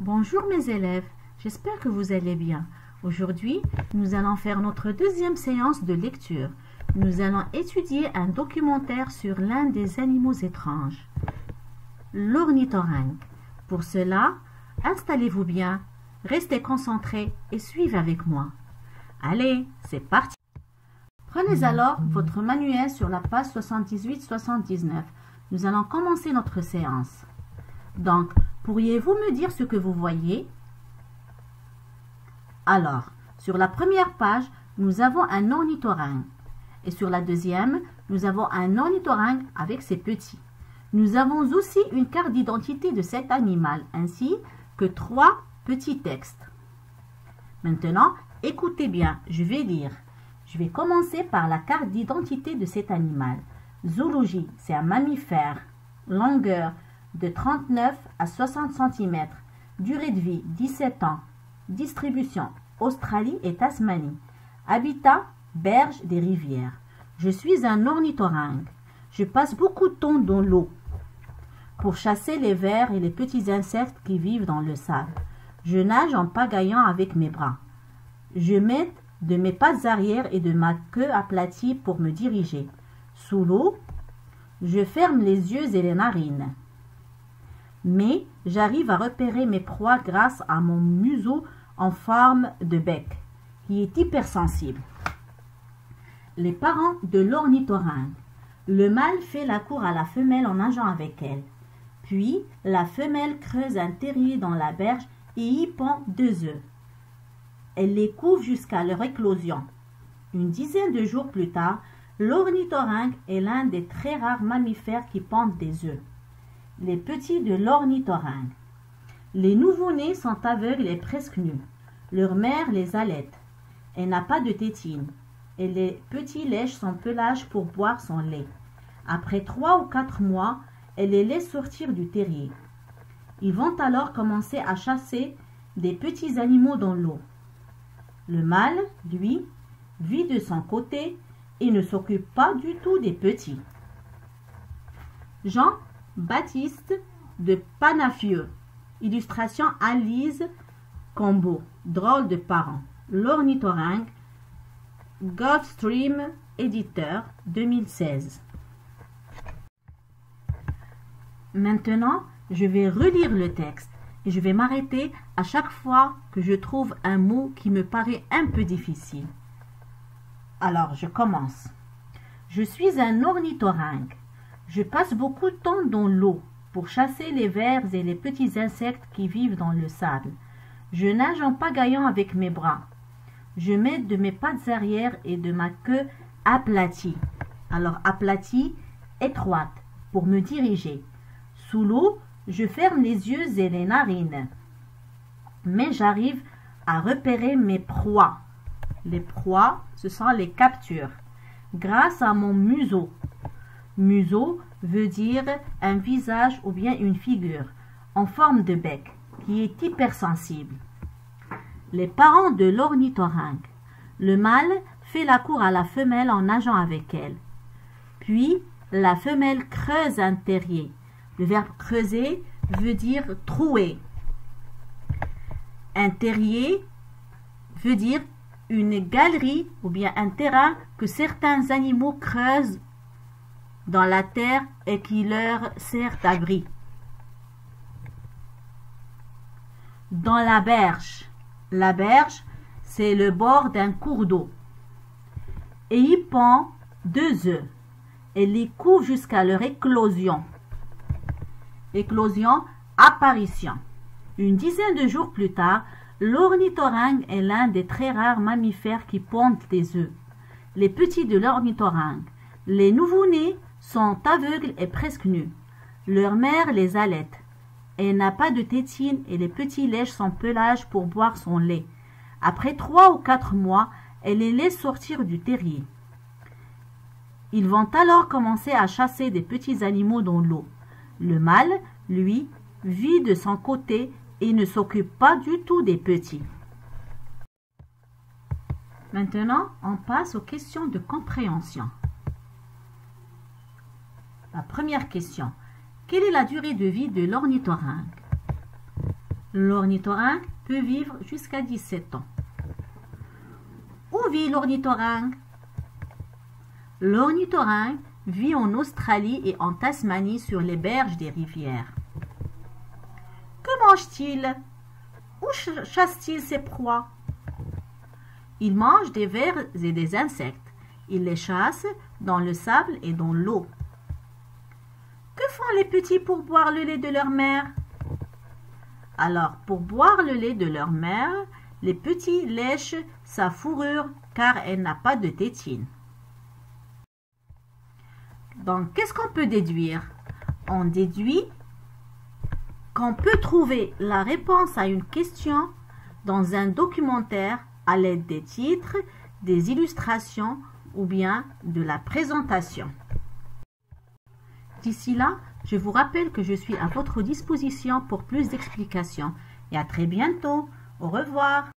Bonjour mes élèves, j'espère que vous allez bien. Aujourd'hui, nous allons faire notre deuxième séance de lecture. Nous allons étudier un documentaire sur l'un des animaux étranges, l'ornithorynque. Pour cela, installez-vous bien, restez concentrés et suivez avec moi. Allez, c'est parti! Prenez alors votre manuel sur la page 78-79. Nous allons commencer notre séance. Donc, pourriez-vous me dire ce que vous voyez? Alors, sur la première page, nous avons un ornithorynque. Et sur la deuxième, nous avons un ornithorynque avec ses petits. Nous avons aussi une carte d'identité de cet animal, ainsi que 3 petits textes. Maintenant, écoutez bien, je vais lire. Je vais commencer par la carte d'identité de cet animal. Zoologie, c'est un mammifère. Longueur de 39 à 60 cm. Durée de vie, 17 ans. Distribution, Australie et Tasmanie. Habitat, berges des rivières. Je suis un ornithorynque. Je passe beaucoup de temps dans l'eau pour chasser les vers et les petits insectes qui vivent dans le sable. Je nage en pagayant avec mes bras. Je m'aide de mes pattes arrière et de ma queue aplatie pour me diriger. Sous l'eau, je ferme les yeux et les narines. Mais j'arrive à repérer mes proies grâce à mon museau en forme de bec, qui est hypersensible. Les parents de l'ornithorynque. Le mâle fait la cour à la femelle en nageant avec elle. Puis, la femelle creuse un terrier dans la berge et y pond 2 œufs. Elle les couve jusqu'à leur éclosion. Une dizaine de jours plus tard, l'ornithorynque est l'un des très rares mammifères qui pondent des œufs. Les petits de l'ornithorynque. Les nouveau-nés sont aveugles et presque nus. Leur mère les allaite. Elle n'a pas de tétine. Et les petits lèchent son pelage pour boire son lait. Après 3 ou 4 mois, elle les laisse sortir du terrier. Ils vont alors commencer à chasser des petits animaux dans l'eau. Le mâle, lui, vit de son côté et ne s'occupe pas du tout des petits. Jean-Baptiste de Panafieux. Illustration Alice Combeau. Drôle de parent. L'ornithorynque. Gulfstream éditeur 2016. Maintenant, je vais relire le texte et je vais m'arrêter à chaque fois que je trouve un mot qui me paraît un peu difficile. Alors, je commence. Je suis un ornithorynque. Je passe beaucoup de temps dans l'eau pour chasser les vers et les petits insectes qui vivent dans le sable. Je nage en pagayant avec mes bras. Je m'aide de mes pattes arrière et de ma queue aplatie. Alors, aplatie, étroite, pour me diriger. Sous l'eau, je ferme les yeux et les narines. Mais j'arrive à repérer mes proies. Les proies, ce sont les captures. Grâce à mon museau. Museau veut dire un visage ou bien une figure en forme de bec qui est hypersensible. Les parents de l'ornithorynque. Le mâle fait la cour à la femelle en nageant avec elle. Puis, la femelle creuse un terrier. Le verbe creuser veut dire trouer. Un terrier veut dire une galerie ou bien un terrain que certains animaux creusent dans la terre et qui leur sert d'abri. Dans la berge. La berge, c'est le bord d'un cours d'eau. Et y pond 2 œufs. Et les couve jusqu'à leur éclosion. Éclosion, apparition. Une dizaine de jours plus tard, l'ornithorynque est l'un des très rares mammifères qui pondent des œufs. Les petits de l'ornithorynque. Les nouveau-nés sont aveugles et presque nus. Leur mère les allaite. Elle n'a pas de tétine et les petits lèchent son pelage pour boire son lait. Après 3 ou 4 mois, elle les laisse sortir du terrier. Ils vont alors commencer à chasser des petits animaux dans l'eau. Le mâle, lui, vit de son côté et ne s'occupe pas du tout des petits. Maintenant, on passe aux questions de compréhension. La première question. Quelle est la durée de vie de l'ornithorynque? L'ornithorynque peut vivre jusqu'à 17 ans. Où vit l'ornithorynque? L'ornithorynque vit en Australie et en Tasmanie sur les berges des rivières. Que mange-t-il? Où chasse-t-il ses proies? Il mange des vers et des insectes. Il les chasse dans le sable et dans l'eau. Que font les petits pour boire le lait de leur mère? Alors, pour boire le lait de leur mère, les petits lèchent sa fourrure car elle n'a pas de tétine. Donc, qu'est-ce qu'on peut déduire? On déduit qu'on peut trouver la réponse à une question dans un documentaire à l'aide des titres, des illustrations ou bien de la présentation. D'ici là, je vous rappelle que je suis à votre disposition pour plus d'explications et à très bientôt. Au revoir.